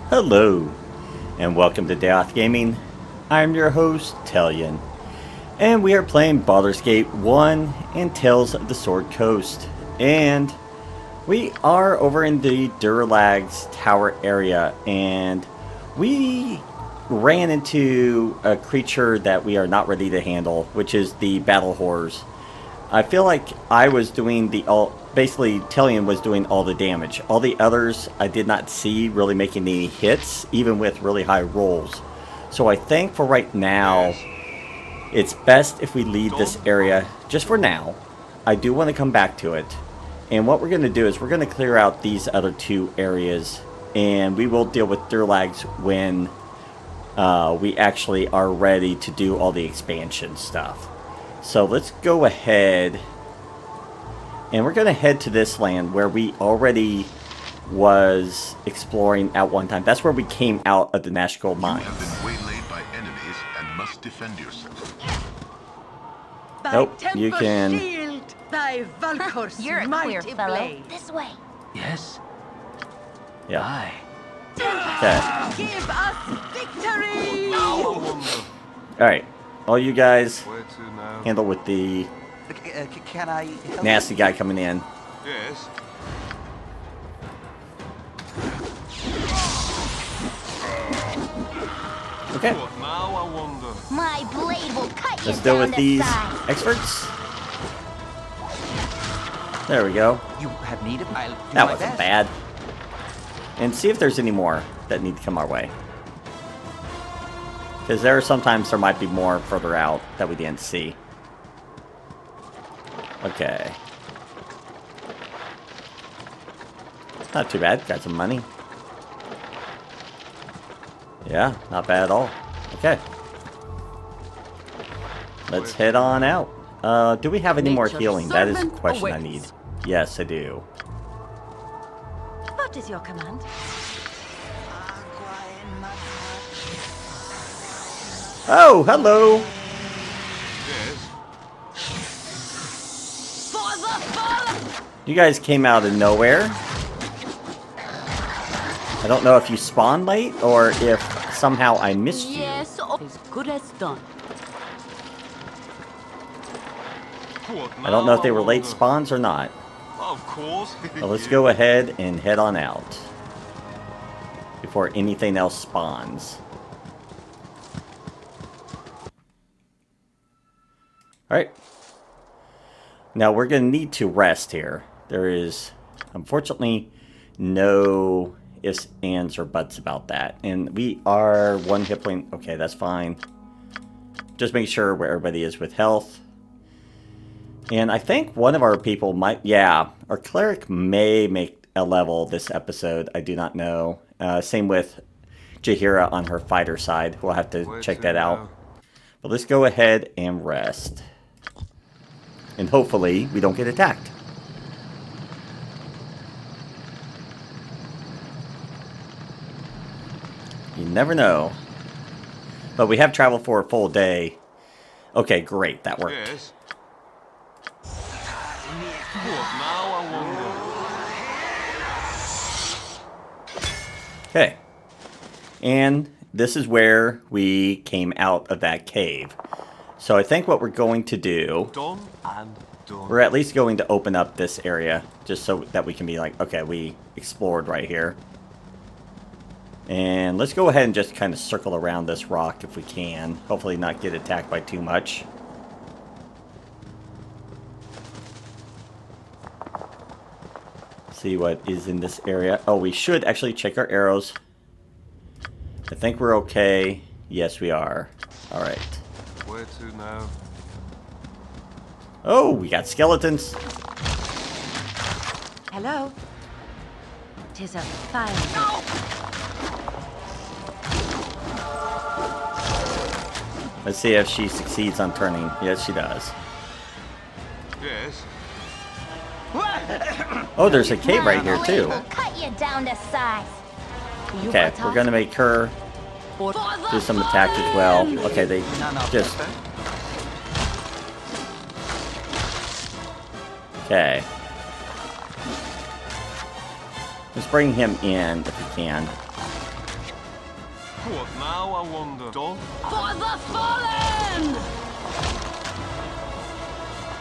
Hello, and welcome to Dayoth Gaming. I'm your host, Tailyon, and we are playing Baldur's Gate 1 and Tales of the Sword Coast. And we are over in the Durlag's Tower area, and we ran into a creature that we are not ready to handle, which is the Battle Horrors. I feel like I was doing basically Tailyon was doing all the damage. All the others I did not see really making any hits, even with really high rolls. So I think for right now, it's best if we leave this area just for now. I do want to come back to it. And what we're going to do is we're going to clear out these other two areas. And we will deal with Durlags when we actually are ready to do all the expansion stuff. So let's go ahead, and we're going to head to this land where we already was exploring at one time. That's where we came out of the Nashkel mines. You have been waylaid by enemies and must defend yourself. Nope, you can... Shield, thy Valkor's You're a clear mighty fellow. blade. This way. Yes? Yeah. Aye. Okay. Give us victory! Alright. All you guys Where to now? handle with the Can I help nasty guy coming in. Yes. Okay. What now, I wonder? My blade will cut you Let's deal down with to these size. experts. There we go. You have need of I'll do That my wasn't best. bad. And see if there's any more that need to come our way. Because there might be more further out that we didn't see. Okay. Not too bad. Got some money. Yeah, not bad at all. Okay. Let's head on out. Do we have any more Nature's healing? That is a servant question I awaits. need. Yes, I do. What is your command? Oh, hello! Yes. You guys came out of nowhere. I don't know if you spawned late or if somehow I missed you. Yes, as good as done. What I don't know if they were now, I late wonder? spawns or not. Of course. But let's go ahead and head on out before anything else spawns. Alright. Now we're going to need to rest here. There is, unfortunately, no ifs, ands, or buts about that. And we are one hit point. Okay, that's fine. Just make sure where everybody is with health. And I think one of our people might... Yeah, our cleric may make a level this episode. I do not know. Same with Jaheira on her fighter side. We'll have to Where check to that now? out. But let's go ahead and rest. And hopefully we don't get attacked. You never know. But we have traveled for a full day. Okay, great. That worked. Yes. What now, I wonder? Okay. And this is where we came out of that cave. So I think what we're going to do... Done and done. We're at least going to open up this area, just so that we can be like, okay, we explored right here. And let's go ahead and just kind of circle around this rock if we can. Hopefully not get attacked by too much. See what is in this area. Oh, we should actually check our arrows. I think we're okay. Yes, we are. Alright. Where to now? Oh, we got skeletons. Hello. 'Tis a fine. Let's see if she succeeds on turning. Yes, she does. Yes. Oh, there's a cave right My here, blade too. will cut you down to size. Okay, we're gonna make her do some attack as well. Okay, they just... Okay. Let's bring him in if we can. What now, I wonder? Done? For the fallen!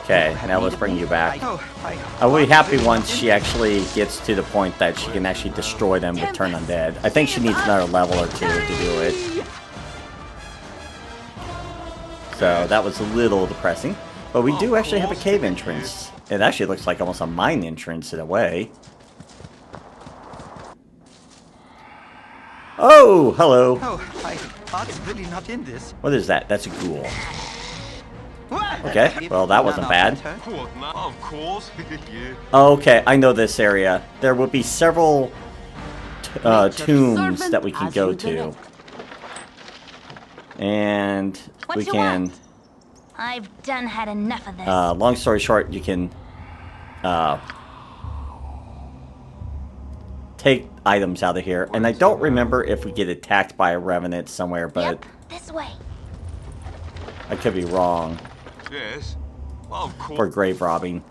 Okay, now let's bring you back. I I'll be happy once she actually gets to the point that she can actually destroy them with turn undead. I think she needs another level or two to do it. So that was a little depressing. But we do actually have a cave entrance. It actually looks like almost a mine entrance in a way. Oh, hello. Oh, Art's really not in this. What is that? That's a ghoul. Okay, well that wasn't bad. What now? Of course. Yeah. Okay, I know this area. There will be several tombs that we can go to. And What we you can... want? I've done had enough of this. long story short, you can take items out of here. And I don't remember if we get attacked by a revenant somewhere, but Yep, this way. I could be wrong Yes. Of for course. grave robbing.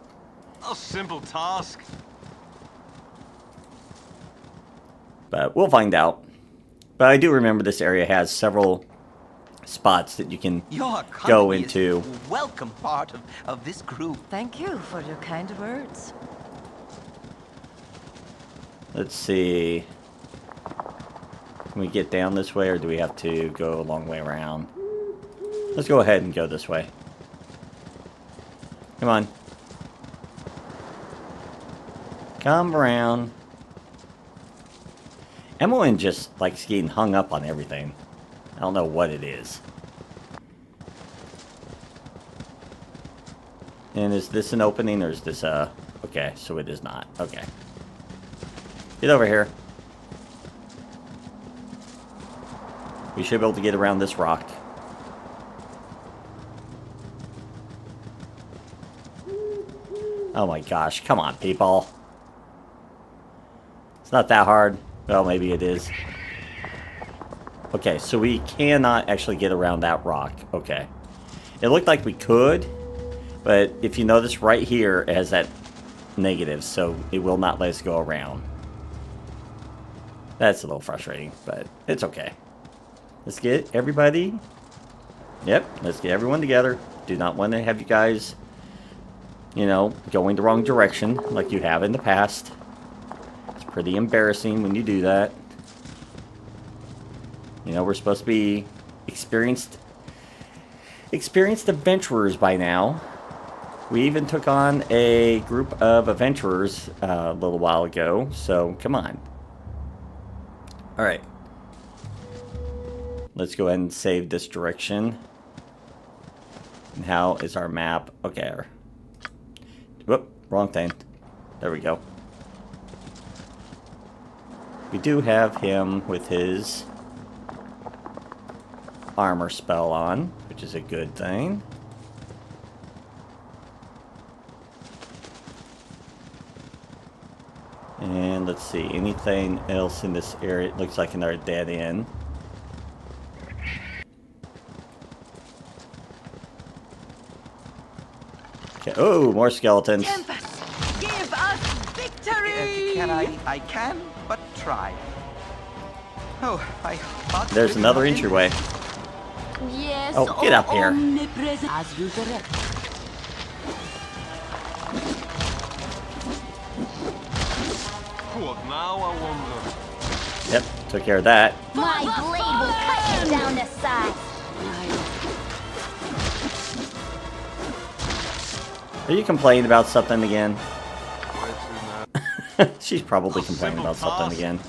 A simple task. But we'll find out. But I do remember this area has several spots that you can Your go company is into. a welcome part of this group. Thank you for your kind words. Let's see. Can we get down this way or do we have to go a long way around? Let's go ahead and go this way. Come on. Come around. Emmeline just likes getting hung up on everything. I don't know what it is. And is this an opening or is this a... Okay, so it is not. Okay. Get over here. We should be able to get around this rock. Oh my gosh, come on, people. It's not that hard. Well, maybe it is. Okay, so we cannot actually get around that rock. Okay. It looked like we could, but if you notice right here, it has that negative, so it will not let us go around. That's a little frustrating, but it's okay. Let's get everybody... Yep, let's get everyone together. Do not want to have you guys, you know, going the wrong direction like you have in the past. It's pretty embarrassing when you do that. You know, we're supposed to be experienced adventurers by now. We even took on a group of adventurers a little while ago, so come on. Alright. Let's go ahead and save this direction. And how is our map? Okay. Whoop, wrong thing. There we go. We do have him with his armor spell on, which is a good thing. And let's see, anything else in this area? It looks like another dead end. Okay. Oh, more skeletons. Tempest, give us victory! Can I can, but try. Oh, Art's There's really another not in entryway. Yes, Oh, get up here. omnipresent. As you direct. What now, I wonder? Yep, took care of that. My blade will cut you down to size. Are you complaining about something again? Where to now? She's probably complaining about something again.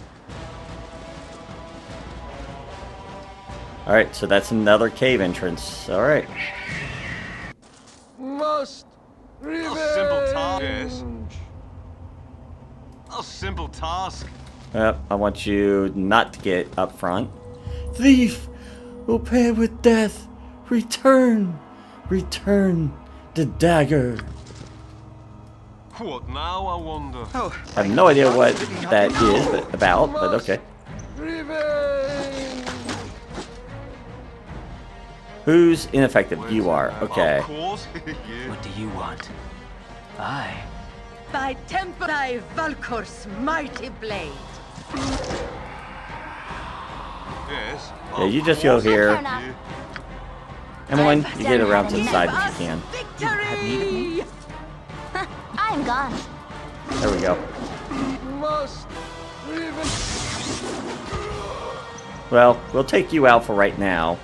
Alright, so that's another cave entrance. Alright. Must a simple task. Yes. A simple task. Yep, I want you not to get up front. Thief! Will pay with death! Return! Return the dagger! What now, I wonder? Oh, I have no idea what Art's really not that in is about, but okay. Who's ineffective? You are. Okay. Of course. Yeah. What do you want? I. By temper, thy Valkor's mighty blade. Yes. Yeah, you just go here. Fair enough. Emmeline, you get done around had to the enough. side Give if us you can. victory! I'm gone. There we go. Must. Well, we'll take you out for right now.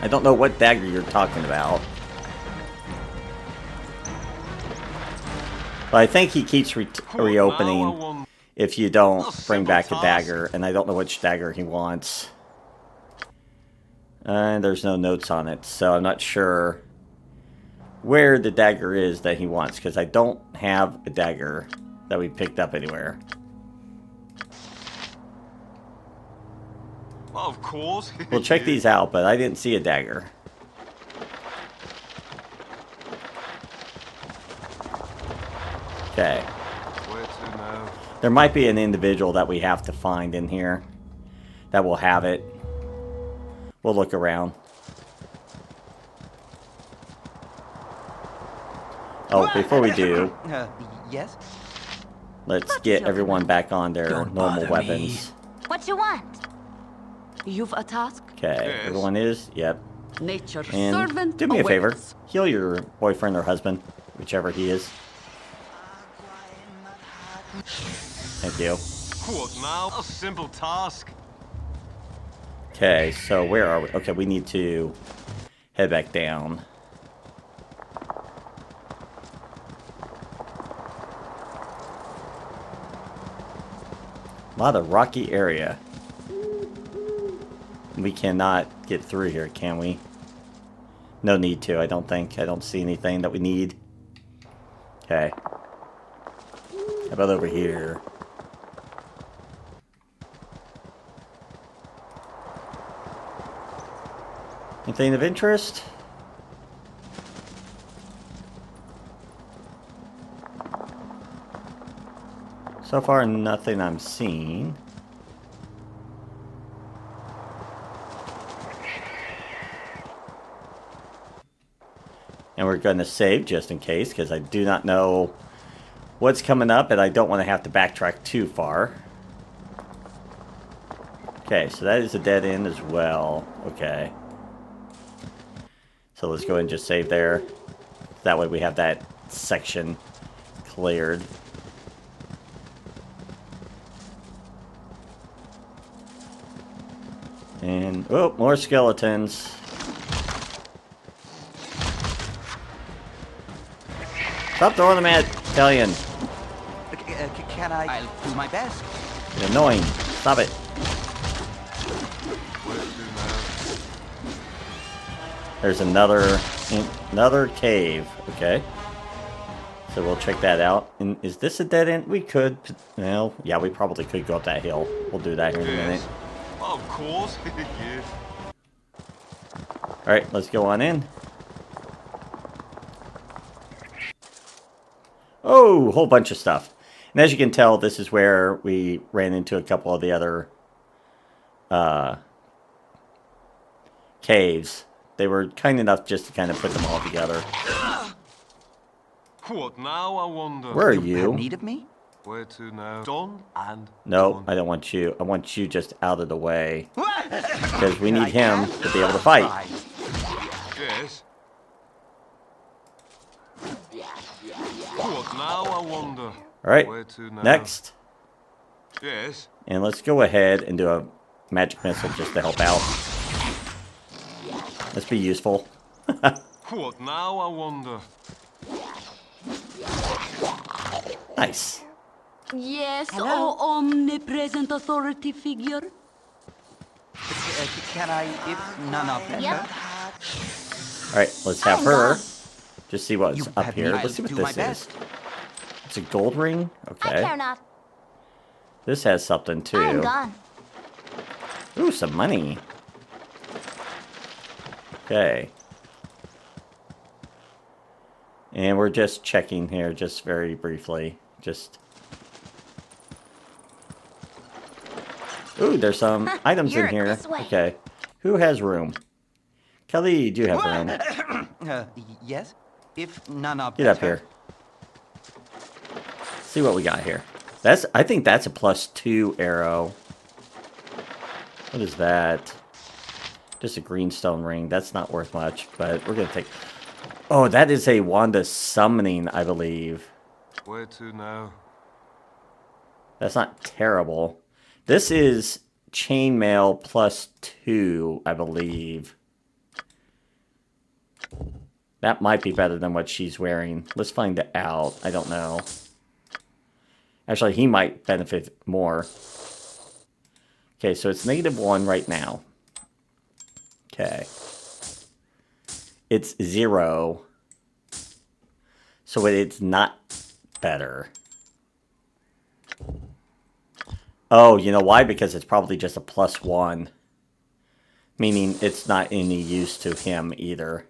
I don't know what dagger you're talking about. But I think he keeps reopening if you don't bring back a dagger, and I don't know which dagger he wants. And there's no notes on it, so I'm not sure where the dagger is that he wants, because I don't have a dagger that we picked up anywhere. Well, of course. We'll check these out, but I didn't see a dagger. Okay. Where to now? There might be an individual that we have to find in here that will have it. We'll look around. Oh, before we do, Yes? let's get everyone back on their Don't normal bother weapons. What you want? You've a task? Okay, Yes. everyone is? Yep. Nature's And servant do me a favor. awaits. Heal your boyfriend or husband, whichever he is. Thank you. What now? A simple task. Okay, so where are we? Okay, we need to head back down. A lot of rocky area. We cannot get through here, can we? No need to, I don't think. I don't see anything that we need. Okay. How about over here? Anything of interest? So far, nothing I'm seeing. And we're going to save just in case, because I do not know what's coming up, and I don't want to have to backtrack too far. Okay, so that is a dead end as well. Okay. So let's go ahead and just save there. That way we have that section cleared. And, oh, more skeletons. Stop throwing them at Tailyon. Can I? I'll do my best. You're annoying. Stop it. Where to now? There's another cave. Okay. So we'll check that out. And is this a dead end? We could. Well, yeah, we probably could go up that hill. We'll do that here in a minute. Yes. Well, of course. Yes. Alright, let's go on in. Oh, a whole bunch of stuff. And as you can tell, this is where we ran into a couple of the other caves. They were kind enough just to kind of put them all together. What now, I wonder? Where are Have you? need of me? Where to now? Done and No, done. I don't want you. I want you just out of the way. Because we I need him can't to be able to fight. try. Yes. What now, I wonder? Alright, Where to now? next. Yes. And let's go ahead and do a magic missile just to help out. Let's be useful. What now, I wonder? Nice. Yes, Hello? oh omnipresent authority figure. Can I, if none of them? Yep. Alright, let's have I'm her. gone. Just see what's You up have here. me. Let's see I'll what do my this is. best. It's a gold ring? I care Okay. not. This has something I'm too. gone. Ooh, some money. Okay. And we're just checking here, just very briefly. Just. Ooh, there's some items in You're here. this way. Okay. Who has room? Kelly, do you have room? Yes? If none of Get up here. See what we got here. I think that's a +2 arrow. What is that? Just a greenstone ring. That's not worth much, but we're going to take... Oh, that is a Wanda summoning, I believe. Where to now? That's not terrible. This is chainmail +2, I believe. That might be better than what she's wearing. Let's find out. I don't know. Actually, he might benefit more. Okay, so it's -1 right now. Okay. It's 0. So it's not better. Oh, you know why? Because it's probably just a +1. Meaning it's not any use to him either.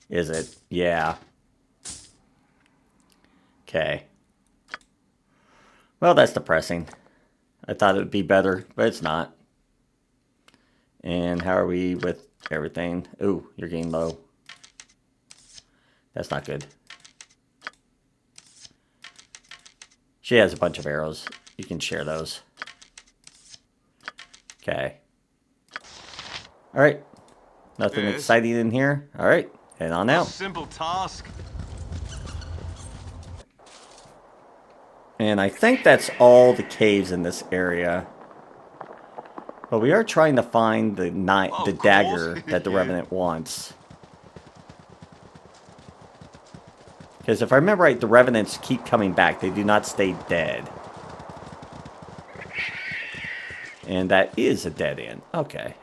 Is it? Yeah. Okay. Well, that's depressing. I thought it would be better, but it's not. And how are we with everything? Ooh, you're getting low. That's not good. She has a bunch of arrows. You can share those. Okay. Alright. Nothing Yes. exciting in here. Alright. Head on A out. simple task. And I think that's all the caves in this area. But we are trying to find the Of dagger course. that the Revenant wants. Because if I remember right, the Revenants keep coming back. They do not stay dead. And that is a dead end. Okay.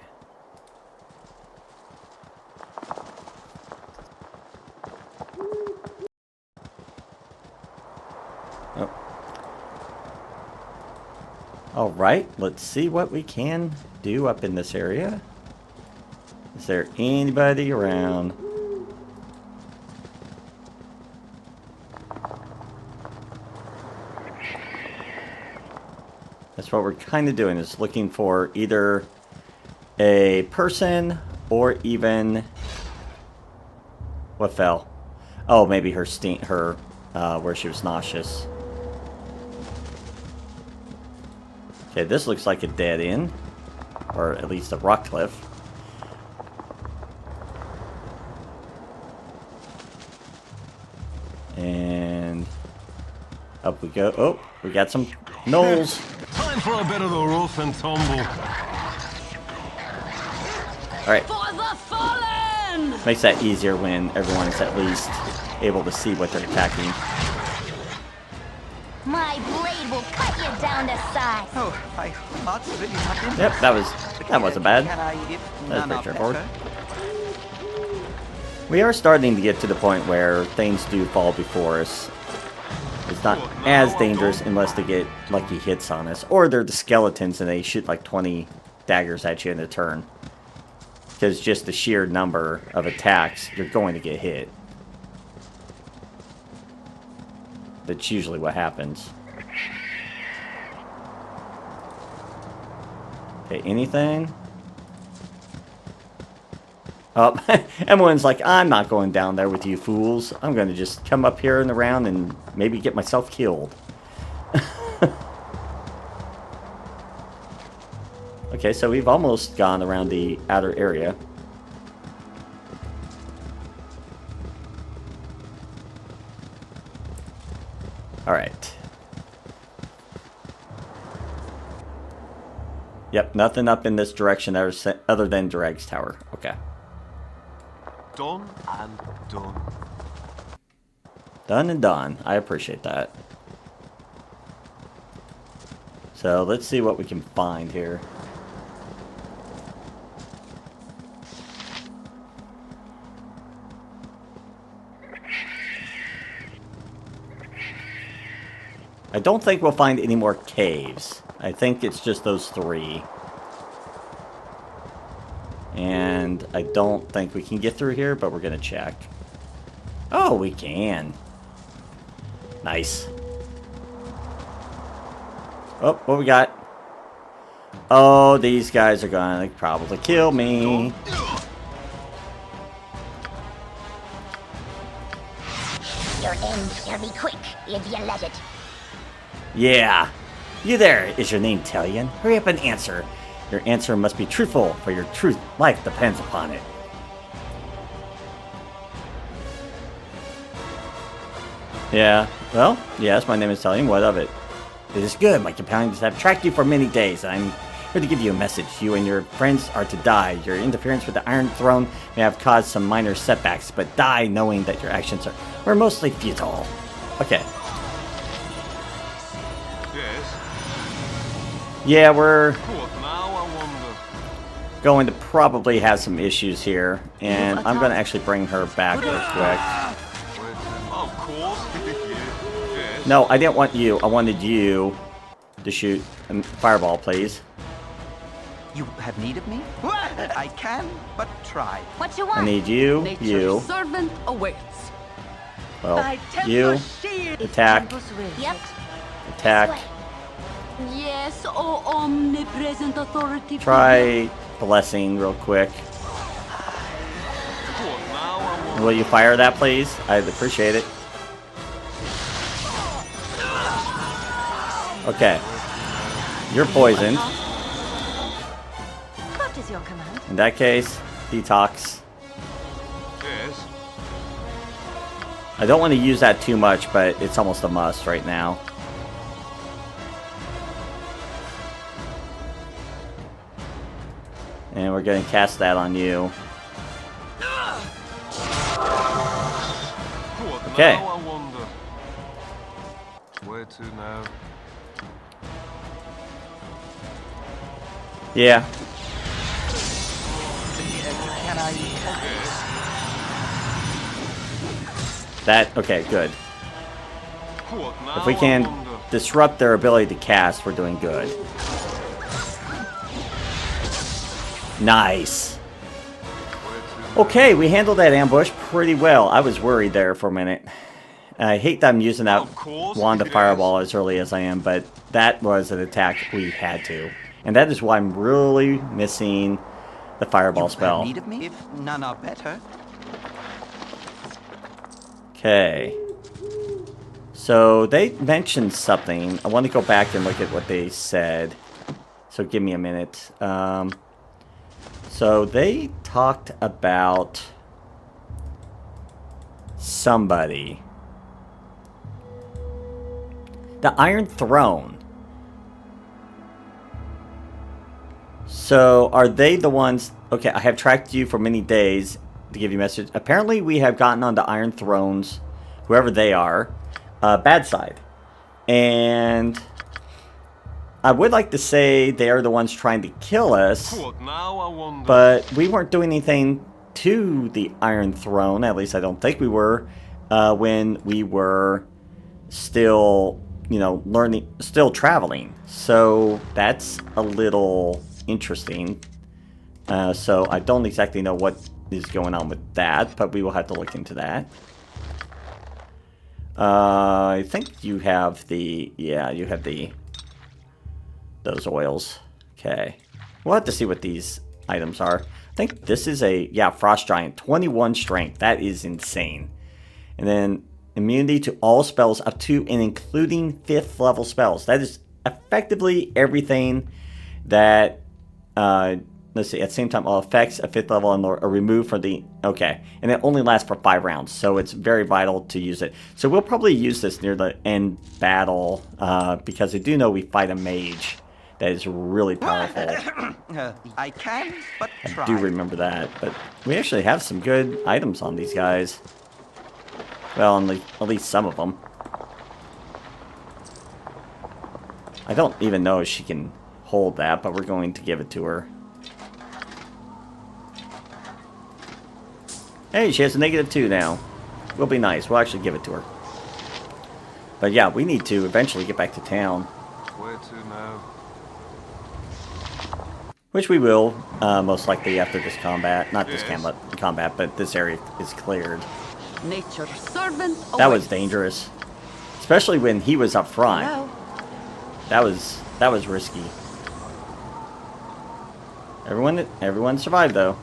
Oh. Alright, let's see what we can do up in this area. Is there anybody around? That's what we're kind of doing, is looking for either a person or even... What fell? Oh, maybe her where she was nauseous. Okay, this looks like a dead end. Or at least a rock cliff. And up we go. Oh, we got some gnolls. Time for a bit of the rough and tumble. Alright, For the fallen! makes that easier when everyone's at least able to see what they're attacking. My blade will cut you down to size. Oh, I thought really not Yep, that wasn't bad. Can I eat That's none pretty of straightforward. that? We are starting to get to the point where things do fall before us. It's not as dangerous unless they get lucky hits on us. Or they're the skeletons and they shoot like 20 daggers at you in a turn. Because just the sheer number of attacks, you're going to get hit. That's usually what happens. Okay, anything? Oh, everyone's like, I'm not going down there with you fools. I'm going to just come up here in the round and maybe get myself killed. Okay, so we've almost gone around the outer area. Alright. Yep, nothing up in this direction other than Drag's Tower. Okay. Done and done. Done and done. I appreciate that. So let's see what we can find here. I don't think we'll find any more caves. I think it's just those 3. And I don't think we can get through here, but we're going to check. Oh, we can. Nice. Oh, what we got? Oh, these guys are going to probably kill me. Your end will be quick if you let it. Yeah. You there, is your name Tailyon? Hurry up and answer. Your answer must be truthful, for your truth life depends upon it. Yeah, well, yes, my name is Tailyon. What of it? It is good. My companions have tracked you for many days. I'm here to give you a message. You and your friends are to die. Your interference with the Iron Throne may have caused some minor setbacks, but die knowing that your actions were mostly futile. Okay. Yes. Yeah, we're What now, I wonder? going to probably have some issues here, and I'm going to actually bring her back real quick. Of course. Yes. No, I didn't want you. I wanted you to shoot a fireball, please. You have need of me? I can but try. What you I want? need you, Nature's you, servant awaits. well, you, attack, Yep. attack, Yes, oh omnipresent authority. try blessing real quick. What now, I wonder? Will you fire that, please? I'd appreciate it. Okay. You're poisoned. What is your command? In that case, detox. Yes. I don't want to use that too much, but it's almost a must right now. And we're going to cast that on you. What Okay. now, I wonder? Where to now? Yeah. Can I? That, okay, good. What now, If we I can wonder? disrupt their ability to cast, we're doing good. Nice. Where to Okay, we handled that ambush pretty well. I was worried there for a minute. I hate that I'm using that Of course, wand of yes. fireball as early as I am, but that was an attack we had to. And that is why I'm really missing the fireball You spell. have need of me? If none are better. Okay. So they mentioned something. I want to go back and look at what they said. So give me a minute. So they talked about somebody. The Iron Throne. So are they the ones... Okay, I have tracked you for many days to give you a message. Apparently we have gotten onto Iron Thrones, whoever they are, bad side. And I would like to say they are the ones trying to kill us, What now, I wonder? but we weren't doing anything to the Iron Throne, at least I don't think we were, when we were still, you know, still traveling. So that's a little interesting. So I don't exactly know what is going on with that, but we will have to look into that. I think you have the... Yeah, you have those oils. Okay. We'll have to see what these items are. I think this is a... Yeah, Frost Giant. 21 strength. That is insane. And then immunity to all spells up to and including 5th level spells. That is effectively everything that... let's see, at the same time, all effects at 5th level and are removed from the... Okay, and it only lasts for 5 rounds, so it's very vital to use it. So we'll probably use this near the end battle, because I do know we fight a mage that is really powerful. I can but try. I do remember that, but we actually have some good items on these guys. Well, at least some of them. I don't even know if she can hold that, but we're going to give it to her. Hey, she has a -2 now. We'll be nice. We'll actually give it to her. But yeah, we need to eventually get back to town. Where to now? Which we will, most likely after this combat. Not this combat, but this area is cleared. Nature's servant awaits. That was dangerous. Especially when he was up front. Hello. That was risky. Everyone survived though.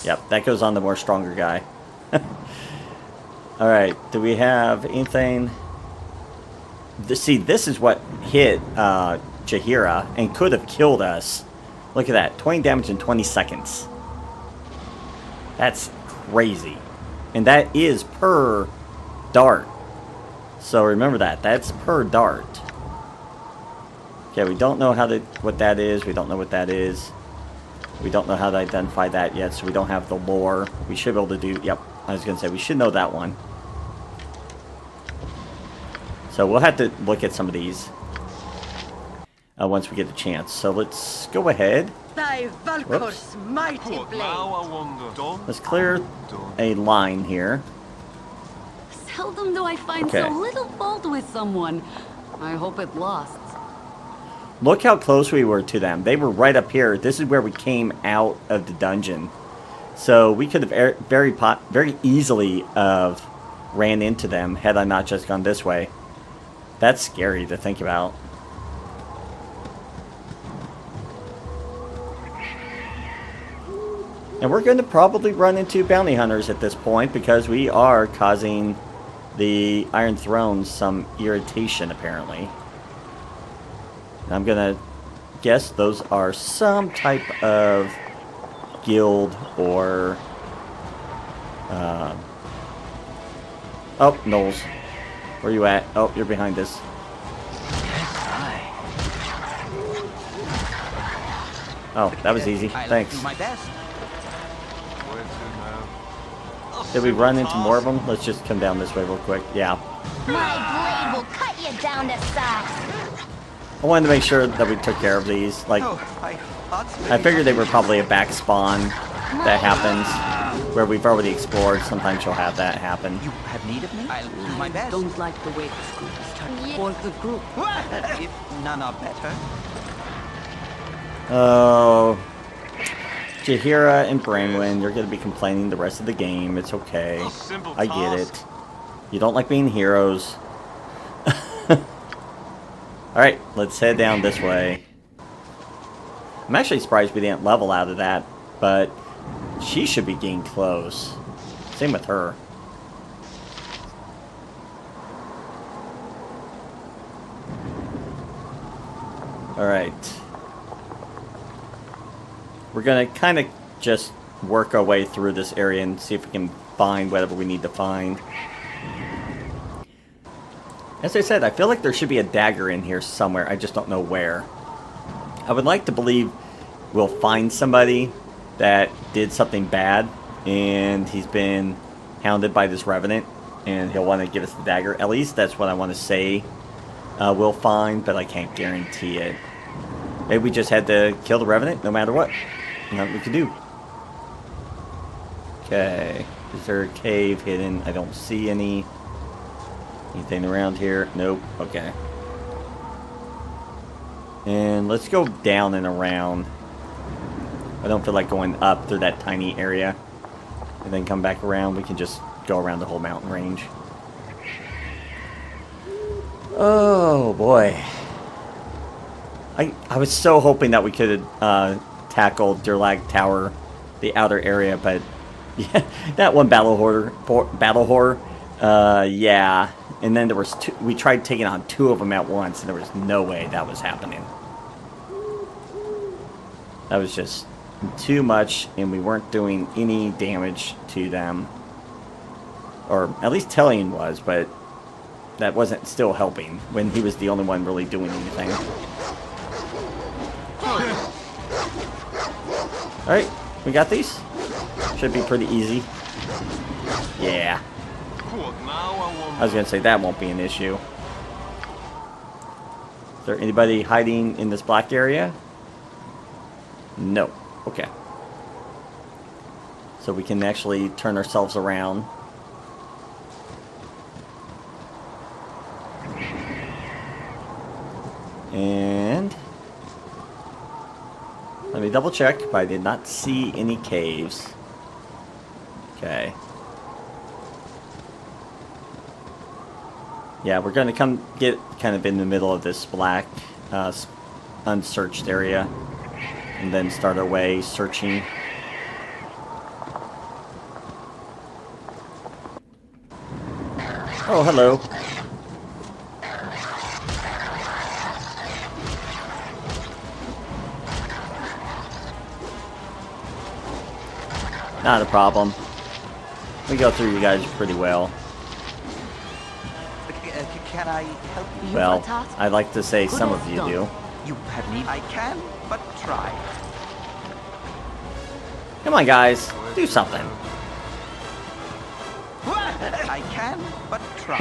Yep, that goes on the more stronger guy. Alright, do we have anything? See, this is what hit Jaheira and could have killed us. Look at that. 20 damage in 20 seconds. That's crazy. And that is per dart. So remember that. That's per dart. Okay, we don't know what that is. We don't know what that is. We don't know how to identify that yet, so we don't have the lore. We should be able to do... Yep, I was going to say, we should know that one. So we'll have to look at some of these once we get the chance. So let's go ahead. Thy Valkor's mighty But blade. now I wonder. Don't. Let's clear a line here. Seldom do I find Okay. so little fault with someone. I hope it lasts. Look how close we were to them. They were right up here. This is where we came out of the dungeon. So we could have very easily ran into them had I not just gone this way. That's scary to think about. And we're going to probably run into bounty hunters at this point because we are causing the Iron Throne some irritation, apparently. And I'm going to guess those are some type of guild or... Oh, Knowles. Where you at? Oh, you're behind us. Oh, that was easy. I'll Thanks. do my best. Where to now? Did we run into more of them? Let's just come down this way real quick. Yeah. My blade will cut you down to size. I wanted to make sure that we took care of these. Like, Oh, I figured they were probably a back spawn that happens where we've already explored. Sometimes you'll have that happen. You have need of me? I'll do my best. Don't like the way this group is starting. For the group. If none are better. Oh, Jaheira and Branwen, you're going to be complaining the rest of the game. It's okay. A simple I get task. it. You don't like being heroes. Alright, let's head down this way. I'm actually surprised we didn't level out of that, but she should be getting close. Same with her. Alright. We're gonna kind of just work our way through this area and see if we can find whatever we need to find. As I said, I feel like there should be a dagger in here somewhere. I just don't know where. I would like to believe we'll find somebody that did something bad and he's been hounded by this revenant and he'll want to give us the dagger. At least that's what I want to say we'll find, but I can't guarantee it. Maybe we just had to kill the revenant no matter what. Nothing we can do. Okay. Is there a cave hidden? I don't see any. Anything around here? Nope. Okay. And let's go down and around. I don't feel like going up through that tiny area. And then come back around. We can just go around the whole mountain range. Oh, boy. I was so hoping that we could tackle Durlag Tower, the outer area, but yeah, that one battle horror, yeah. And then there was two, we tried taking on two of them at once, and there was no way that was happening. That was just too much, and we weren't doing any damage to them. Or at least Tailyon was, but that wasn't still helping when he was the only one really doing anything. Alright, we got these. Should be pretty easy. Yeah. I was going to say that won't be an issue. Is there anybody hiding in this black area? No. Okay. So we can actually turn ourselves around. And let me double check, but I did not see any caves. Okay. Yeah, we're going to come get kind of in the middle of this black, unsearched area, and then start our way searching. Oh, hello. Not a problem. We go through you guys pretty well. Can I help you? Well, I'd like to say some of you do. You have need. I can, but try. Come on, guys. Do something. I can, but try.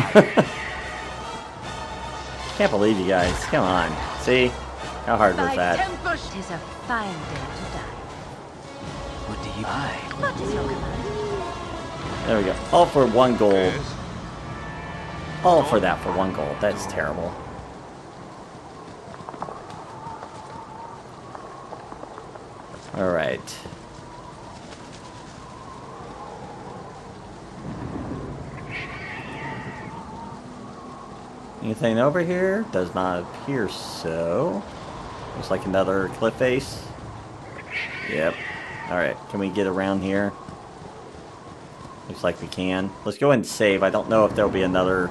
Can't believe you guys. Come on. See? How hard was that? It is a fine day to die. What do you buy? What is your command? There we go. All for 1 gold. Yes. All for that for 1 gold. That's terrible. Alright. Anything over here? Does not appear so. Looks like another cliff face. Yep. Alright, can we get around here? Looks like we can. Let's go ahead and save. I don't know if there'll be another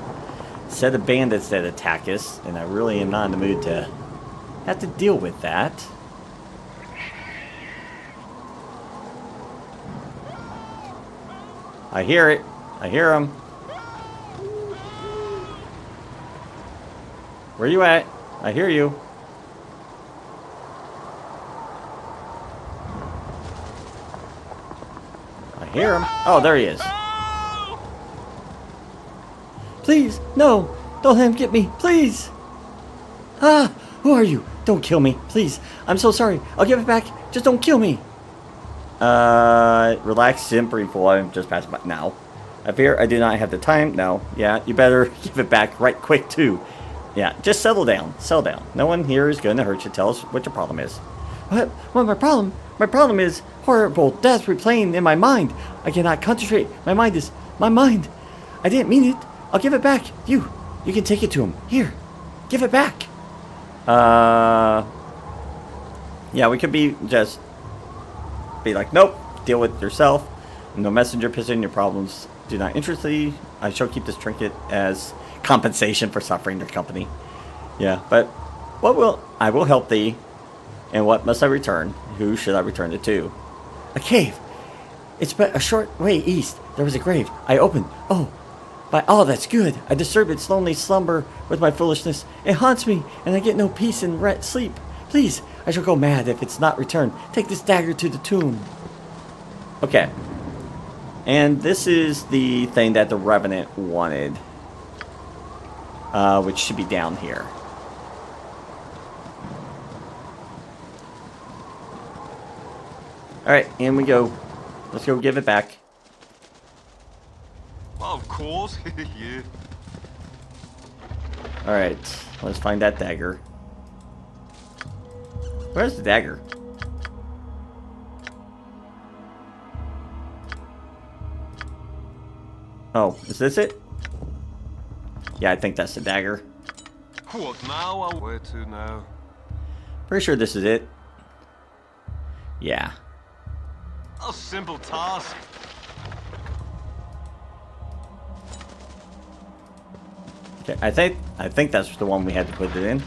set of bandits that attack us, and I really am not in the mood to have to deal with that. I hear it. I hear him. Where you at? I hear you. I hear him. Oh, there he is. Please, no. Don't let him get me. Please. Ah, who are you? Don't kill me. Please. I'm so sorry. I'll give it back. Just don't kill me. Relax, simper, full. I'm just passing by. Now. I fear I do not have the time. No. Yeah, you better give it back right quick, too. Yeah, just settle down. Settle down. No one here is going to hurt you. Tell us what your problem is. What? Well, my problem? My problem is horrible death replaying in my mind. I cannot concentrate. My mind is... My mind. I didn't mean it. I'll give it back. You can take it to him. Here. Give it back. Yeah, we could be just... Be like, nope. Deal with yourself. No messenger pissing your problems. Do not interest thee. I shall keep this trinket as compensation for suffering your company. Yeah, but I will help thee. And what must I return? Who should I return it to? A cave. It's but a short way east. There was a grave. I opened. Oh, by all that's good. I disturb its lonely slumber with my foolishness. It haunts me, and I get no peace in sleep. Please, I shall go mad if it's not returned. Take this dagger to the tomb. Okay. And this is the thing that the Revenant wanted. Which should be down here. Alright, in we go. Let's go give it back. Well, of course. Yeah. Alright, let's find that dagger. Where's the dagger? Oh, is this it? Yeah, I think that's the dagger. What now? Where to now? Pretty sure this is it. Yeah. A simple task. Okay, I think that's the one we had to put it in.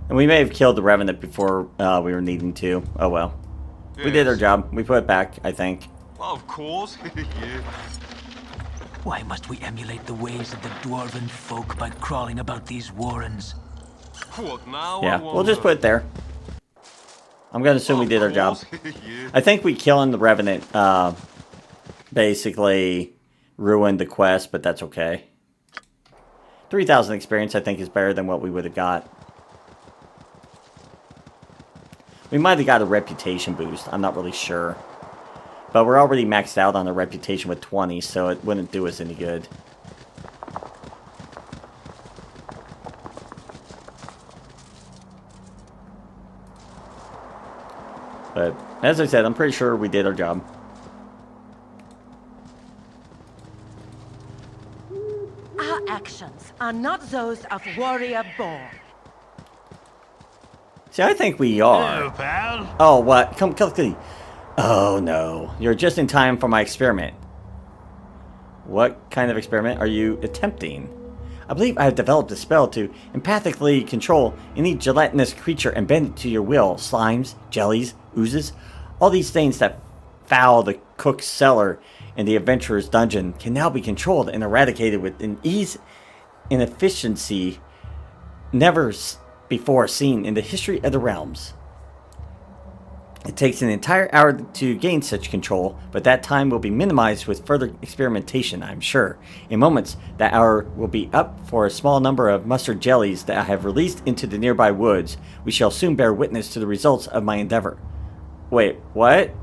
And we may have killed the Revenant before we were needing to. Oh well. Yes. We did our job. We put it back, I think. Well, of course. Yeah. Why must we emulate the ways of the dwarven folk by crawling about these warrens? What now? Yeah, we'll just put it there. I'm gonna assume we did our job. Yeah. I think we killing the Revenant basically ruined the quest, but that's okay. 3,000 experience I think is better than what we would have got. We might have got a reputation boost. I'm not really sure. But we're already maxed out on a reputation with 20, so it wouldn't do us any good. But, as I said, I'm pretty sure we did our job. Our actions are not those of warrior born. See, I think we are. Hello, pal. Oh, what? Come quickly. Oh, no. You're just in time for my experiment. What kind of experiment are you attempting? I believe I have developed a spell to empathically control any gelatinous creature and bend it to your will. Slimes, jellies, oozes, all these things that foul the cook's cellar and the adventurer's dungeon can now be controlled and eradicated with an ease and efficiency never before seen in the history of the realms. It takes an entire hour to gain such control, but that time will be minimized with further experimentation, I'm sure. In moments, that hour will be up for a small number of mustard jellies that I have released into the nearby woods. We shall soon bear witness to the results of my endeavor. Wait, what?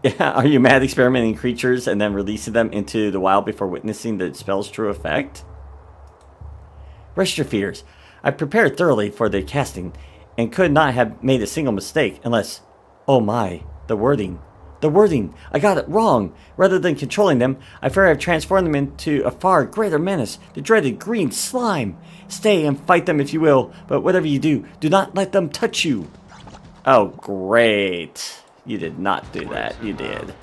Yeah, are you mad experimenting creatures and then releasing them into the wild before witnessing the spell's true effect? Rest your fears. I prepared thoroughly for the casting and could not have made a single mistake unless... Oh my, the wording. The wording! I got it wrong! Rather than controlling them, I fear I've transformed them into a far greater menace, the dreaded green slime! Stay and fight them if you will, but whatever you do, do not let them touch you! Oh, great. You did not do that. You did.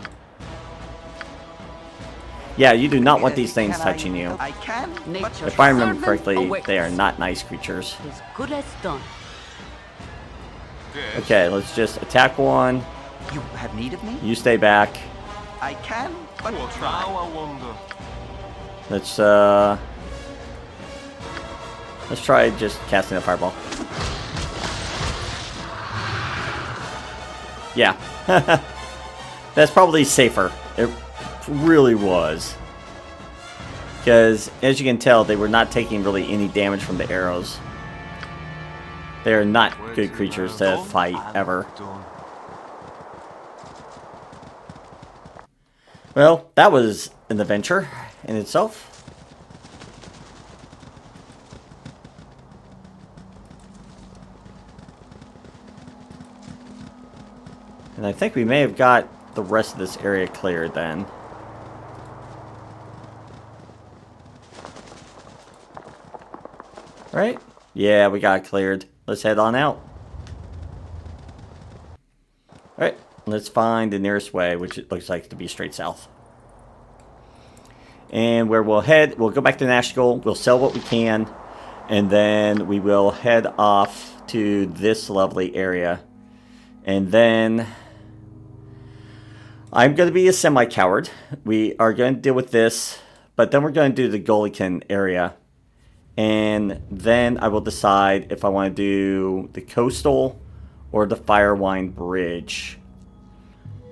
Yeah, you do not want these things touching you. I can, but If I remember Servant correctly, awaits. they are not nice creatures. As good as done. Yes. Okay, let's just attack one. you have need of me? You stay back. I can, but What now, try. I wonder? Let's try just casting a fireball. Yeah. That's probably safer. It really was. Because, as you can tell, they were not taking really any damage from the arrows. They are not good creatures to fight, ever. Done. Well, that was an adventure in itself. And I think we may have got the rest of this area cleared then. Right? Yeah, we got it cleared. Let's head on out. Alright, let's find the nearest way, which it looks like to be straight south. And where we'll head, we'll go back to Nashville, we'll sell what we can, and then we will head off to this lovely area. And then I'm going to be a semi-coward. We are going to deal with this, but then we're going to do the Gullikin area. And then I will decide if I want to do the coastal or the Firewine Bridge.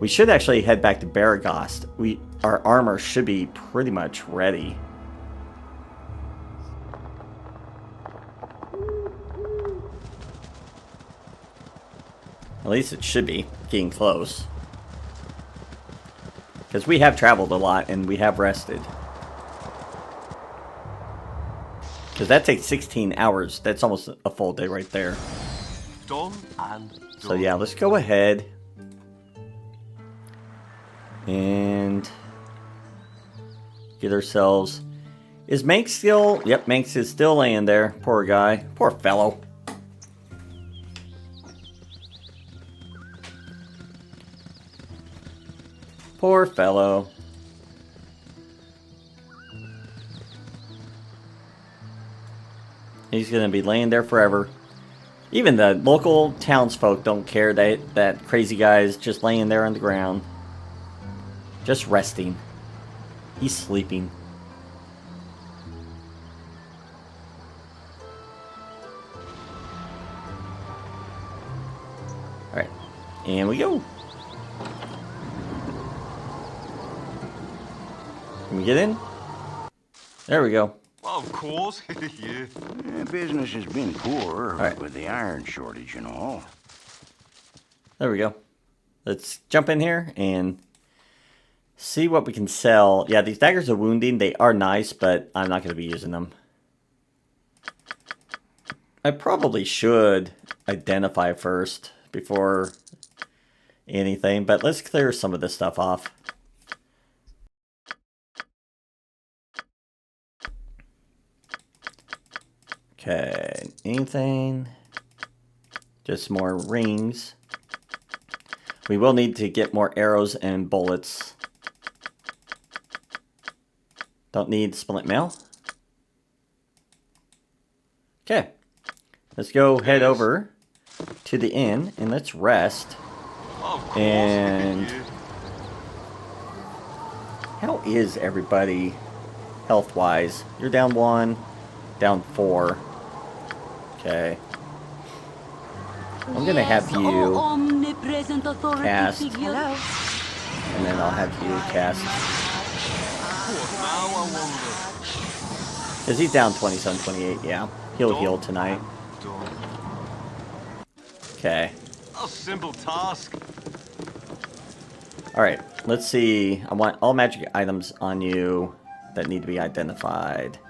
We should actually head back to Baragost. Our armor should be pretty much ready. At least it should be getting close. Because we have traveled a lot and we have rested. Because that takes 16 hours. That's almost a full day right there. Done and done. So yeah, let's go ahead. And get ourselves... Is Manx still... Yep, Manx is still laying there. Poor guy. Poor fellow. Poor fellow. He's going to be laying there forever. Even the local townsfolk don't care that crazy guy is just laying there on the ground. Just resting. He's sleeping. Alright. And we go. Can we get in? There we go. Of course, yeah. Business has been poor right. with the iron shortage and all. There we go. Let's jump in here and see what we can sell. Yeah, these daggers of wounding, they are nice, but I'm not going to be using them. I probably should identify first before anything, but let's clear some of this stuff off. Okay, anything? Just more rings. We will need to get more arrows and bullets. Don't need splint mail. Okay. Let's go head over to the inn and let's rest. And how is everybody health-wise? You're down 1, down 4. Okay. I'm gonna have you cast, and then I'll have you cast. Because he's down 27, 28, yeah. He'll heal tonight. Okay. A simple task. Alright, let's see. I want all magic items on you that need to be identified.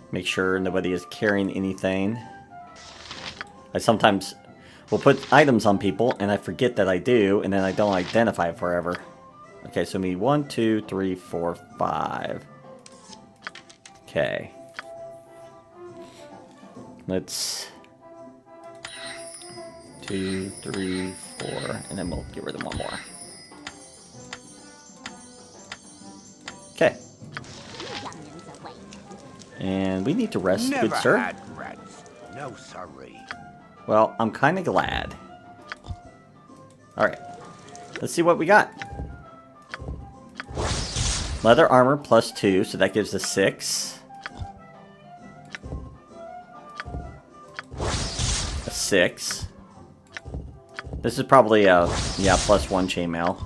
Make sure nobody is carrying anything. I sometimes will put items on people and I forget that I do, and then I don't identify it forever. Okay, so me 1, 2, 3, 4, 5. Okay. Let's 2, 3, 4, and then we'll get rid of one more. Okay. And we need to rest, good sir. Had rats. No sorry. Well, I'm kind of glad. Alright. Let's see what we got. Leather armor +2, so that gives us 6. A 6. This is probably a, yeah, +1 chainmail.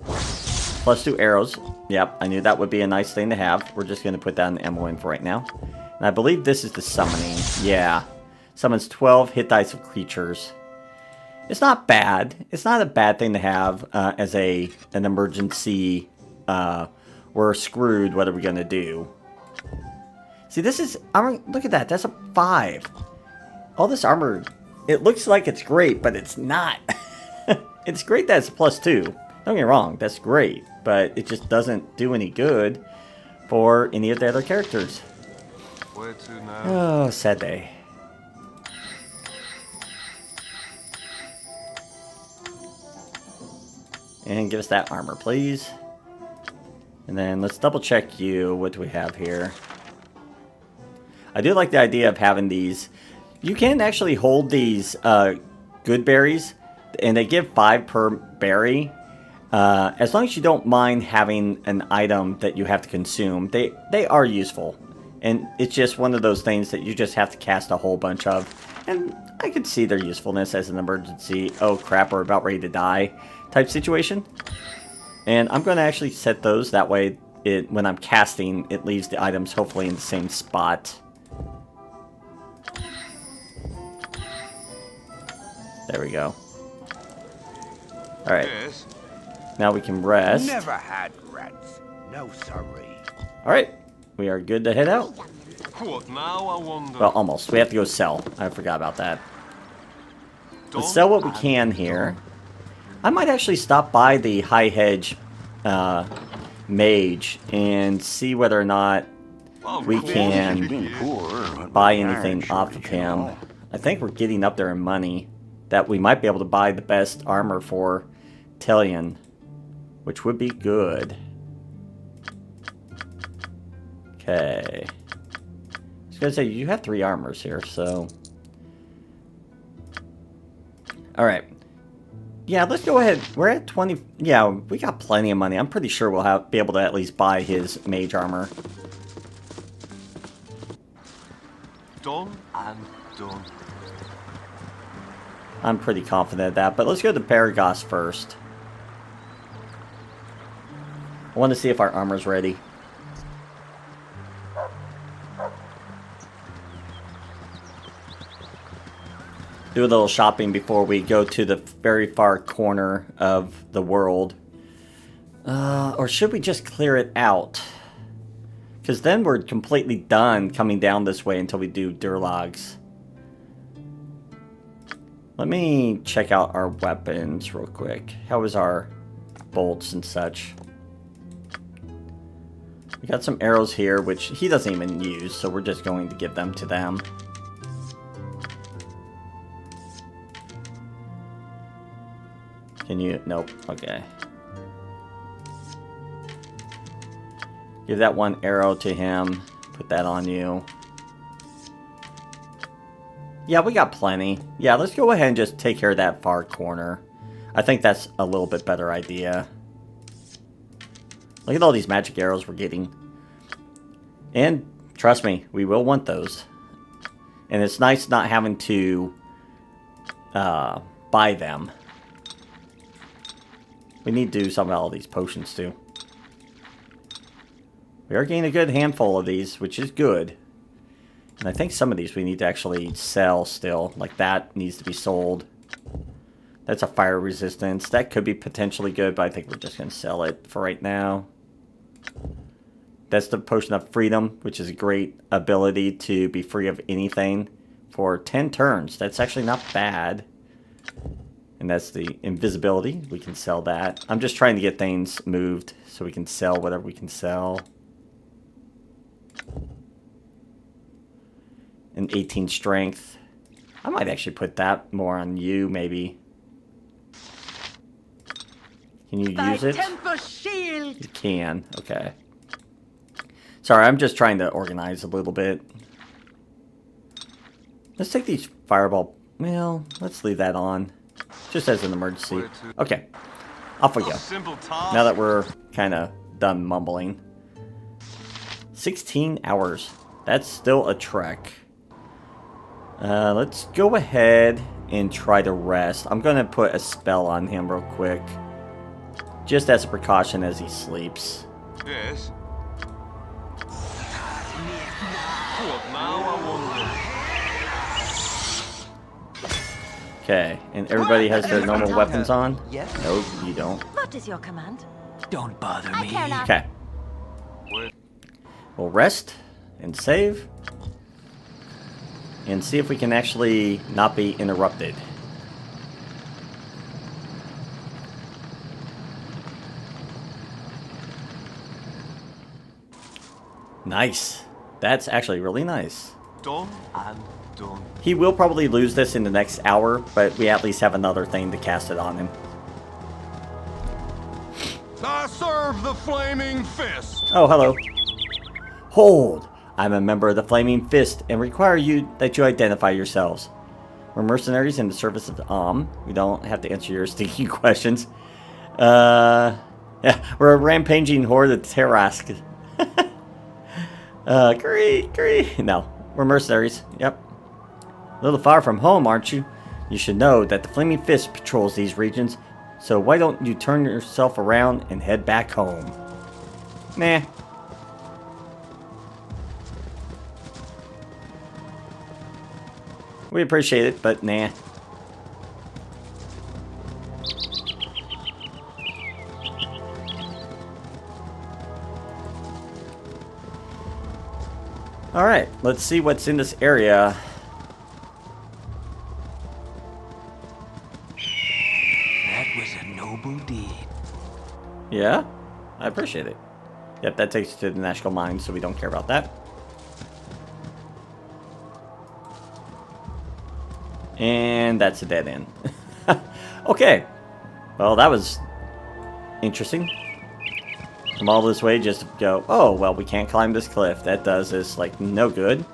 +2 arrows. Yep, I knew that would be a nice thing to have. We're just going to put that in the ammo in for right now. And I believe this is the summoning. Yeah. Summons 12 hit dice of creatures. It's not bad. It's not a bad thing to have as an emergency. We're screwed. What are we going to do? See, this is... look at that. That's a 5. All this armor, it looks like it's great, but it's not. It's great that it's +2. Don't get me wrong. That's great. But it just doesn't do any good for any of the other characters. Where to now? Oh, sad day. And give us that armor, please. And then let's double check you. What do we have here? I do like the idea of having these. You can actually hold these good berries, and they give 5 per berry. As long as you don't mind having an item that you have to consume, they are useful. And it's just one of those things that you just have to cast a whole bunch of. And I could see their usefulness as an emergency, oh crap, we're about ready to die type situation. And I'm going to actually set those, that way when I'm casting, it leaves the items hopefully in the same spot. There we go. Alright. Yes. Now we can rest. Never had rats. No sorry. Alright. We are good to head out. What now, I wonder? Well, almost. We have to go sell. I forgot about that. Let's sell what we can here. I might actually stop by the High Hedge mage and see whether or not we can Been poor, buy anything off of him. I think we're getting up there in money that we might be able to buy the best armor for Tailyon, which would be good. Okay. I was gonna say, you have 3 armors here, so... Alright. Yeah, let's go ahead. We're at 20... Yeah, we got plenty of money. I'm pretty sure we'll be able to at least buy his mage armor. Done and done. I'm pretty confident of that, but let's go to Paragos first. I want to see if our armor's ready. Do a little shopping before we go to the very far corner of the world. Or should we just clear it out? Because then we're completely done coming down this way until we do Durlogs. Let me check out our weapons real quick. How is our bolts and such? We got some arrows here, which he doesn't even use, so we're just going to give them to them. Can you? Nope. Okay. Give that one arrow to him. Put that on you. Yeah, we got plenty. Yeah, let's go ahead and just take care of that far corner. I think that's a little bit better idea. Look at all these magic arrows we're getting. And trust me, we will want those. And it's nice not having to buy them. We need to do some of all these potions too. We are getting a good handful of these, which is good. And I think some of these we need to actually sell still. Like that needs to be sold. That's a fire resistance. That could be potentially good, but I think we're just going to sell it for right now. That's the potion of freedom, which is a great ability to be free of anything for 10 turns. That's actually not bad. And that's the invisibility. We can sell that. I'm just trying to get things moved so we can sell whatever we can sell. And 18 strength. I might actually put that more on you, maybe. Can you use it? Shield. You can. Okay. Sorry, I'm just trying to organize a little bit. Let's take these fireball. Well, let's leave that on. Just as an emergency. Okay. Off we go. Now that we're kind of done mumbling. 16 hours. That's still a trek. Let's go ahead and try to rest. I'm going to put a spell on him real quick. Just as a precaution as he sleeps. Yes. What now, I wonder? Okay, and everybody has their normal weapons on? Yes. No, you don't. What is your command? Don't bother I me. care not. Okay. Wait. We'll rest and save. And see if we can actually not be interrupted. Nice. That's actually really nice. Done and done. He will probably lose this in the next hour, but we at least have another thing to cast it on him. I serve the flaming fist. Oh, hello. Hold! I'm a member of the Flaming Fist and require that you identify yourselves. We're mercenaries in the service of we don't have to answer your stinky questions. Yeah, we're a rampaging horde of Tarask. No, we're mercenaries. Yep. A little far from home, aren't you? You should know that the Flaming Fist patrols these regions, so why don't you turn yourself around and head back home? Nah. We appreciate it, but nah. Alright, let's see what's in this area. That was a noble deed. Yeah? I appreciate it. Yep, that takes you to the National Mine, so we don't care about that. And that's a dead end. Okay. Well, that was interesting. Come all this way just to go, oh, well, we can't climb this cliff. That does us, like, no good.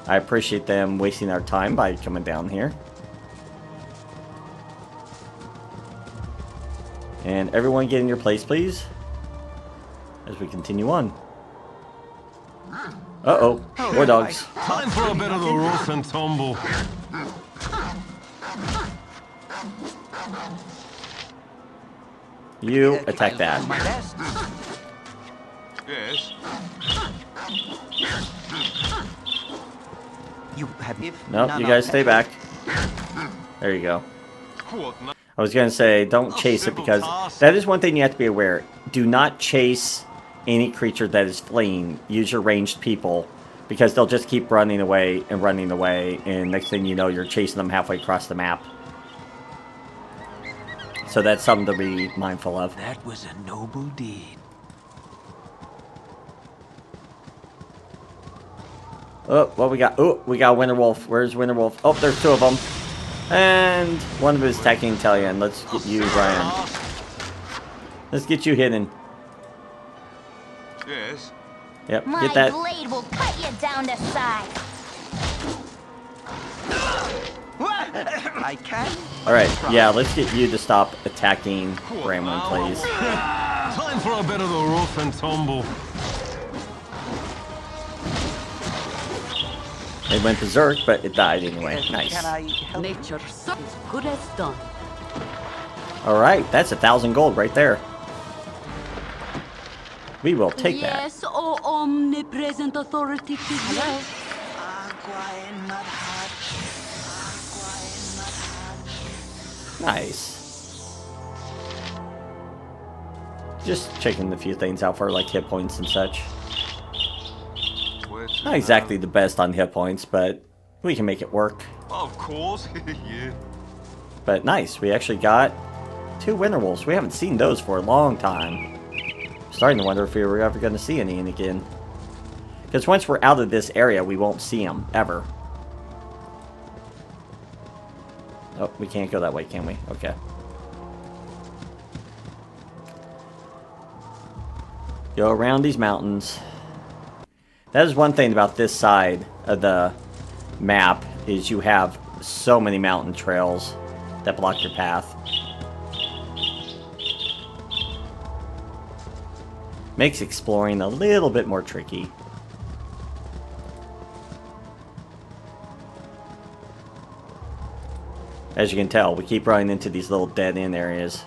I appreciate them wasting our time by coming down here. And everyone get in your place, please. As we continue on. Uh-oh. War dogs. Time for a bit of the rough and tumble. You attack that. My best. Yes. You have Nope, you guys stay back. There you go. What now? I was going to say, don't chase it, because that is one thing you have to be aware. Do not chase any creature that is fleeing. Use your ranged people, because they'll just keep running away, and next thing you know, you're chasing them halfway across the map. So that's something to be mindful of. That was a noble deed. Oh, what we got? Oh, we got Winterwolf. Where's Winterwolf? Oh, there's two of them. And one of his attacking Tailyon. Let's get you, Brian. Let's get you hidden. Yes. Yep, My get that. blade will cut you down to size. I can. Alright, yeah, let's get you to stop attacking Bramwin, please. Time for a bit of the rough and tumble. It went berserk, but it died anyway. Nice. Can I help? Nature is good as done. Alright, that's 1,000 gold right there. We will take that. Yes, oh omnipresent authority figure. Nice. Just checking a few things out for like hit points and such. Not exactly the best on hit points, but we can make it work. Of course, yeah. But nice, we actually got 2 winter wolves. We haven't seen those for a long time. Starting to wonder if we were ever going to see any again. Because once we're out of this area, we won't see them, ever. Oh, we can't go that way, can we? Okay. Go around these mountains. That is one thing about this side of the map, is you have so many mountain trails that block your path. Makes exploring a little bit more tricky. As you can tell, we keep running into these little dead-end areas.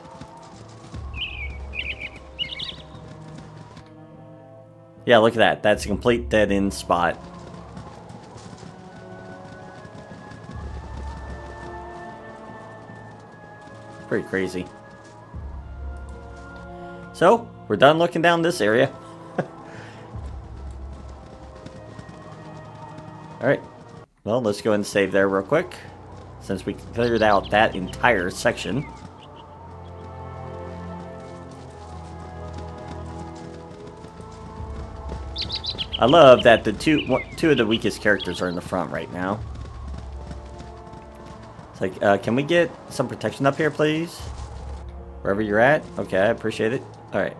Yeah, look at that. That's a complete dead-end spot. Pretty crazy. So, we're done looking down this area. Alright. Well, let's go ahead and save there real quick, since we cleared out that entire section. I love that the two of the weakest characters are in the front right now. It's like, can we get some protection up here, please? Wherever you're at? Okay, I appreciate it. Alright.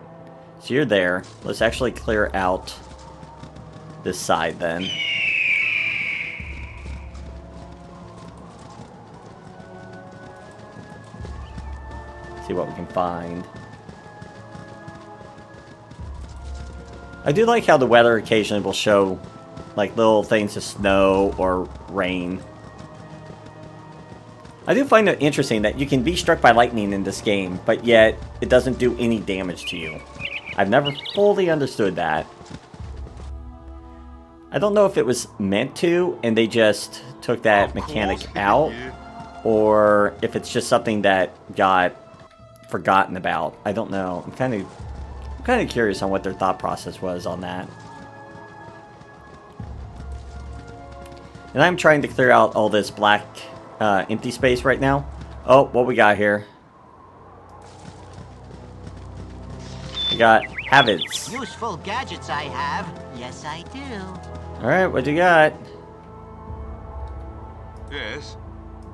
So you're there. Let's actually clear out this side then. See what we can find. I do like how the weather occasionally will show like little things of snow or rain. I do find it interesting that you can be struck by lightning in this game, but yet it doesn't do any damage to you. I've never fully understood that. I don't know if it was meant to and they just took that mechanic out, or if it's just something that got forgotten about. I don't know. I'm kind of curious on what their thought process was on that. And I'm trying to clear out all this black empty space right now. Oh, what we got here? We got habits. Useful gadgets I have. Yes, I do. Alright, what you got? Yes.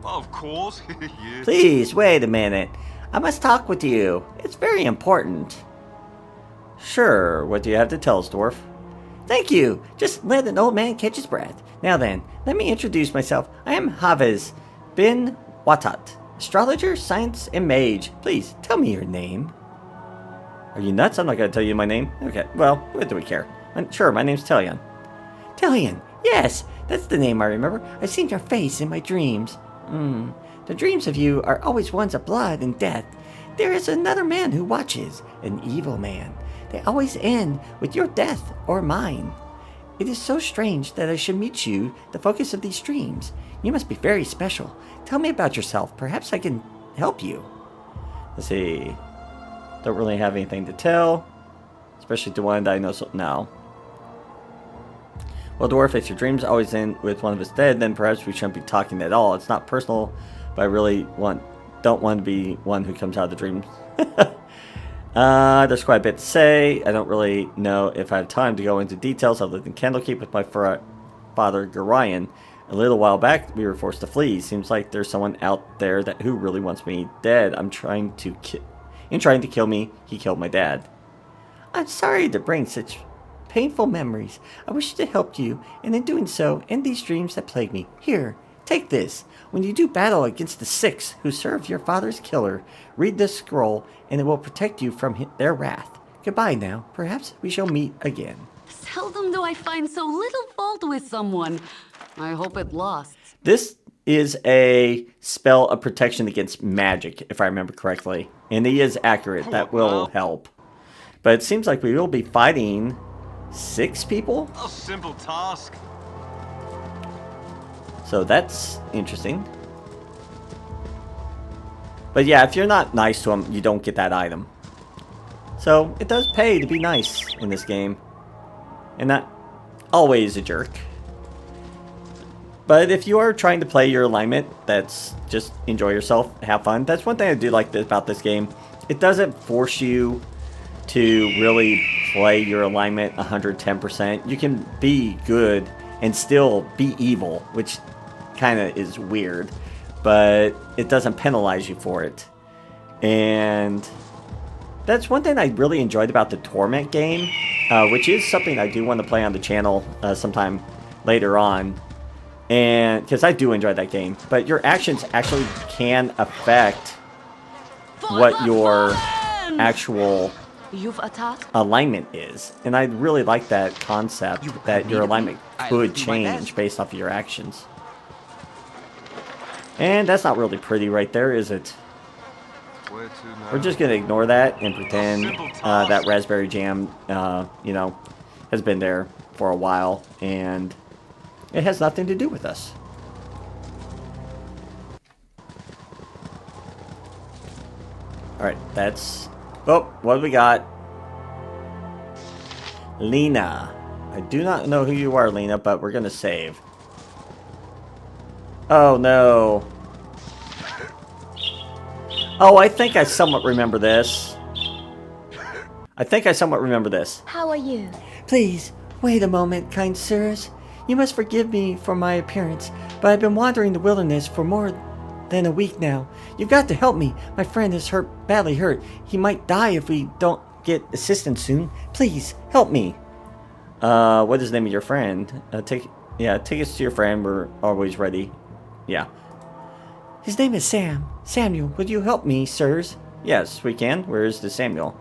Of course, yeah. Please, wait a minute. I must talk with you. It's very important. Sure, what do you have to tell us, dwarf? Thank you. Just let an old man catch his breath. Now then, let me introduce myself. I am Hafiz bin Watat, astrologer, science, and mage. Please, tell me your name. Are you nuts? I'm not going to tell you my name. Okay, well, what do we care? Sure, my name's Tailyon. Tailyon, yes, that's the name I remember. I've seen your face in my dreams. The dreams of you are always ones of blood and death. There is another man who watches, an evil man. They always end with your death or mine. It is so strange that I should meet you, the focus of these dreams. You must be very special. Tell me about yourself. Perhaps I can help you. Let's see. Don't really have anything to tell. Especially to one that I know so now. Well, dwarf, if your dreams always end with one of us dead, then perhaps we shouldn't be talking at all. It's not personal, but I really don't want to be one who comes out of the dreams. There's quite a bit to say. I don't really know if I have time to go into details other than Candlekeep with my father, Gorion. A little while back, we were forced to flee. Seems like there's someone out there who really wants me dead. In trying to kill me, he killed my dad. I'm sorry to bring such painful memories. I wish to help you, and in doing so, end these dreams that plague me. Here, take this. When you do battle against the 6 who served your father's killer, read this scroll, and it will protect you from their wrath. Goodbye now. Perhaps we shall meet again. Seldom do I find so little fault with someone. I hope it lasts. This is a spell of protection against magic, if I remember correctly. And he is accurate. That will help. But it seems like we will be fighting 6 people? A simple task. So that's interesting. But yeah, if you're not nice to them, you don't get that item. So it does pay to be nice in this game. And not always a jerk. But if you are trying to play your alignment, that's just enjoy yourself, have fun. That's one thing I do like about this game. It doesn't force you to really play your alignment 110%. You can be good and still be evil, which kind of is weird, but it doesn't penalize you for it. And that's one thing I really enjoyed about the Torment game, which is something I do want to play on the channel sometime later on. And because I do enjoy that game, but your actions actually can affect what your actual alignment is. And I really like that concept that your alignment could change based off of your actions. And that's not really pretty right there, is it? We're just going to ignore that and pretend that raspberry jam, you know, has been there for a while and it has nothing to do with us. Alright, that's... Oh, what do we got? Lena. I do not know who you are, Lena, but we're going to save. Oh, no. Oh, I think I somewhat remember this. How are you? Please, wait a moment, kind sirs. You must forgive me for my appearance, but I've been wandering the wilderness for more than a week now. You've got to help me. My friend is badly hurt. He might die if we don't get assistance soon. Please, help me. What is the name of your friend? Take us to your friend. We're always ready. Yeah. His name is Sam. Samuel, would you help me, sirs? Yes, we can. Where is the Samuel?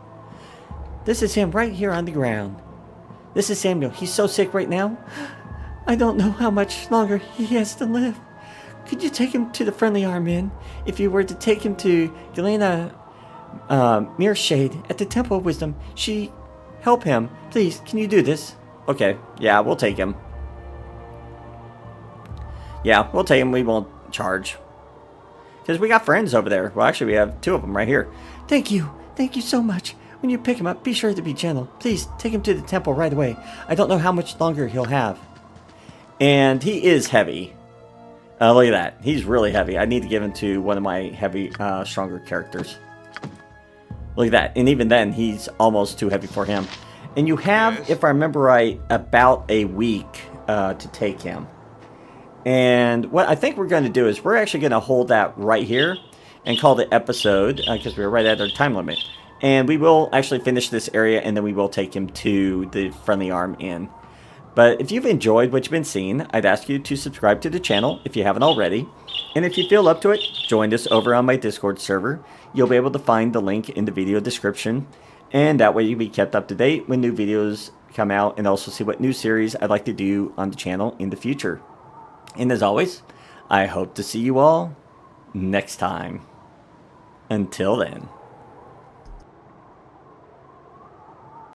This is him right here on the ground. This is Samuel. He's so sick right now. I don't know how much longer he has to live. Could you take him to the Friendly Arm Inn? If you were to take him to Galena Mireshade at the Temple of Wisdom, she help him. Please, can you do this? Okay, yeah, we'll take him. Yeah, we'll take him. We won't charge. Because we got friends over there. Well, actually, we have 2 of them right here. Thank you. Thank you so much. When you pick him up, be sure to be gentle. Please, take him to the temple right away. I don't know how much longer he'll have. And he is heavy. Look at that. He's really heavy. I need to give him to one of my heavy, stronger characters. Look at that. And even then, he's almost too heavy for him. And you have, if I remember right, about a week to take him. And what I think we're going to do is we're actually going to hold that right here and call the episode, because we're right at our time limit. And we will actually finish this area, and then we will take him to the Friendly Arm Inn. But if you've enjoyed what you've been seeing, I'd ask you to subscribe to the channel if you haven't already. And if you feel up to it, join us over on my Discord server. You'll be able to find the link in the video description. And that way you'll be kept up to date when new videos come out, and also see what new series I'd like to do on the channel in the future. And as always, I hope to see you all next time. Until then.